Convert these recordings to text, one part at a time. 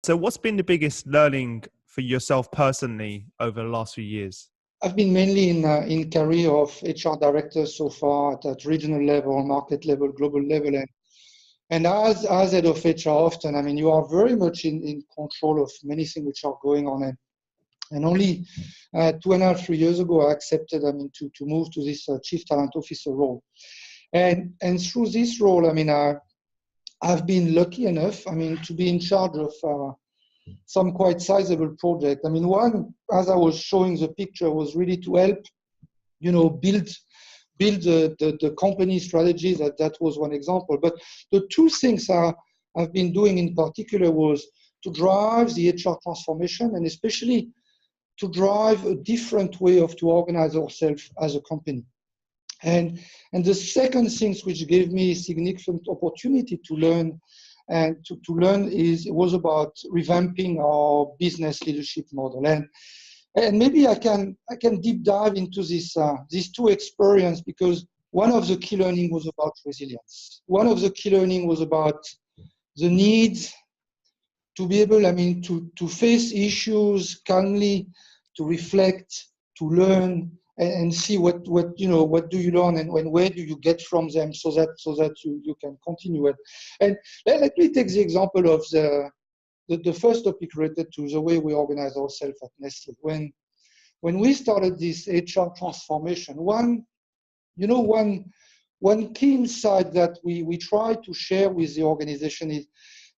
So what's been the biggest learning for yourself personally over the last few years? I've been mainly in career of HR director so far at regional level, market level, global level. And as head of HR often, I mean, you are very much in control of many things which are going on. And only 2.5-3 years ago, I accepted, I mean, to move to this chief talent officer role. And through this role, I mean, I've been lucky enough, I mean, to be in charge of some quite sizable project. I mean, one, as I was showing the picture, was really to help, build the company strategy. That was one example. But the two things I've been doing in particular was to drive the HR transformation, and especially to drive a different way to organize ourselves as a company. And the second thing which gave me significant opportunity to learn was about revamping our business leadership model. And maybe I can deep dive into these two experiences, because one of the key learning was about resilience. One of the key learning was about the need to be able, I mean, to face issues calmly, to reflect, to learn, and see what do you learn, and where do you get from them, so that you can continue it. And let me take the example of the first topic related to the way we organize ourselves at Nestlé. When we started this HR transformation, one key insight that we try to share with the organization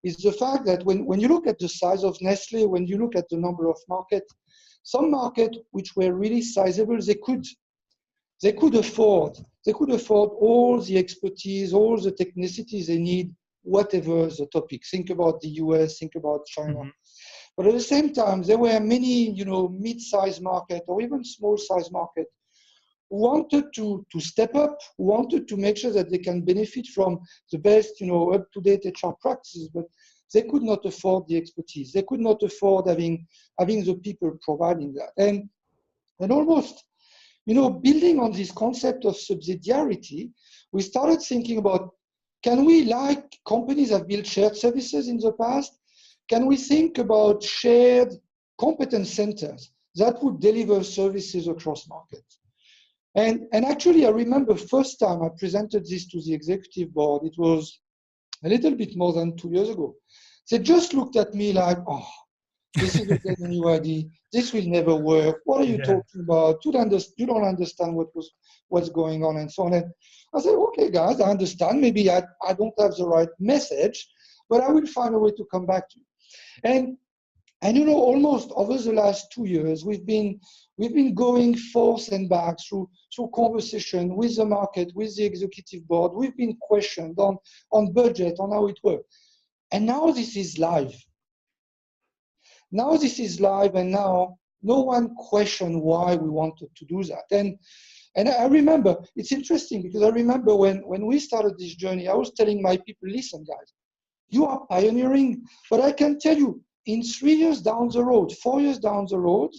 is the fact that when you look at the size of Nestlé, when you look at the number of markets, some markets which were really sizable, they could afford all the expertise, all the technicity they need, whatever the topic. Think about the US, think about China. Mm-hmm. But at the same time, there were many, mid-sized market or even small-sized market who wanted to step up, who wanted to make sure that they can benefit from the best, up-to-date HR practices, but they could not afford the expertise. They could not afford having the people providing that. And almost, building on this concept of subsidiarity, we started thinking about, can we, like companies have built shared services in the past, can we think about shared competence centers that would deliver services across markets? And actually, I remember first time I presented this to the executive board, it was a little bit more than 2 years ago. They just looked at me like, oh, this is a new idea. This will never work. What are you talking about? You don't understand what's going on, and so on. And I said, okay, guys, I understand. Maybe I don't have the right message, but I will find a way to come back to you. And almost over the last 2 years, we've been going forth and back through conversation with the market, with the executive board. We've been questioned on budget, on how it works. And now this is live. And now no one questioned why we wanted to do that. And I remember, it's interesting because I remember when we started this journey, I was telling my people, listen, guys, you are pioneering, but I can tell you, in 3 years down the road, 4 years down the road,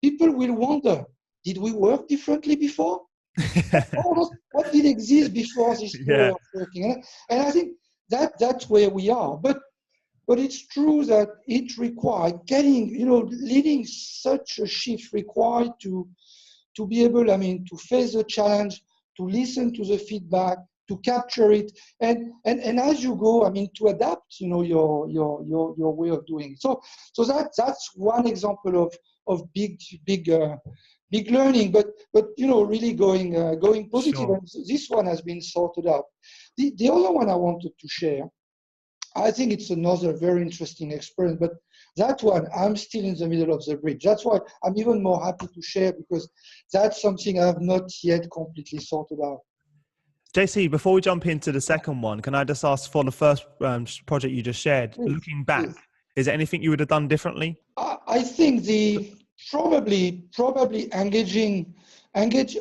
people will wonder, did we work differently before? What did exist before this way of working? And I think that's where we are. But it's true that it required leading such a shift required to be able, to face the challenge, to listen to the feedback, to capture it, and as you go, to adapt, your way of doing it. So that's one example of big learning, but really going positive. Sure. And this one has been sorted out. The other one I wanted to share, I think it's another very interesting experience, but that one, I'm still in the middle of the bridge. That's why I'm even more happy to share, because that's something I have not yet completely sorted out. JC, before we jump into the second one, can I just ask, for the first project you just shared, looking back, is there anything you would have done differently? I think probably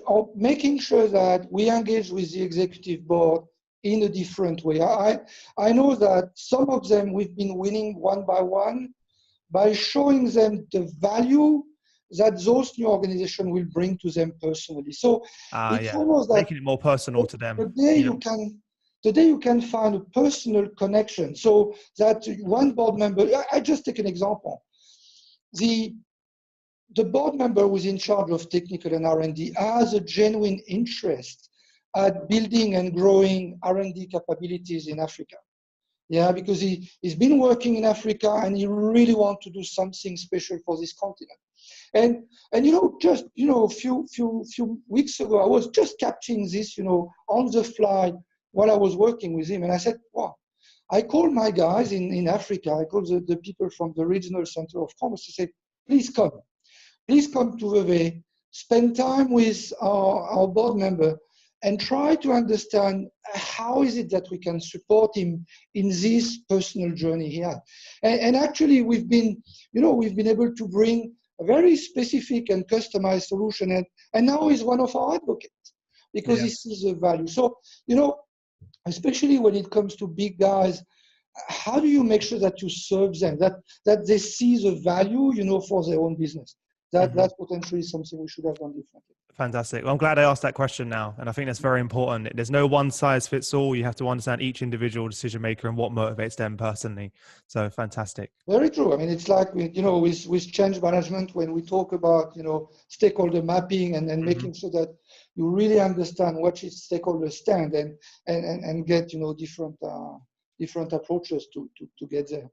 or making sure that we engage with the executive board in a different way. I know that some of them we've been winning one by one by showing them the value that those new organizations will bring to them personally. So it's almost like making it more personal to them. The today you can find a personal connection. So that one board member, I just take an example. The board member who's in charge of technical and R&D has a genuine interest at building and growing R&D capabilities in Africa. Yeah, because he's been working in Africa and he really wants to do something special for this continent. And just a few weeks ago, I was just capturing this, on the fly while I was working with him. And I said, wow, I called my guys in Africa, I called the people from the regional center of commerce to say, please come to Vevey, spend time with our board member and try to understand how is it that we can support him in this personal journey he had. And actually we've been able to bring a very specific and customized solution, and now he's one of our advocates because he sees the value. So, especially when it comes to big guys, how do you make sure that you serve them, that they see the value, for their own business? That's potentially something we should have done differently. Fantastic. Well, I'm glad I asked that question now. And I think that's very important. There's no one size fits all. You have to understand each individual decision maker and what motivates them personally. So fantastic. Very true. I mean, it's like, with change management, when we talk about, stakeholder mapping and making sure that you really understand what each stakeholder stand and get, different approaches to get there.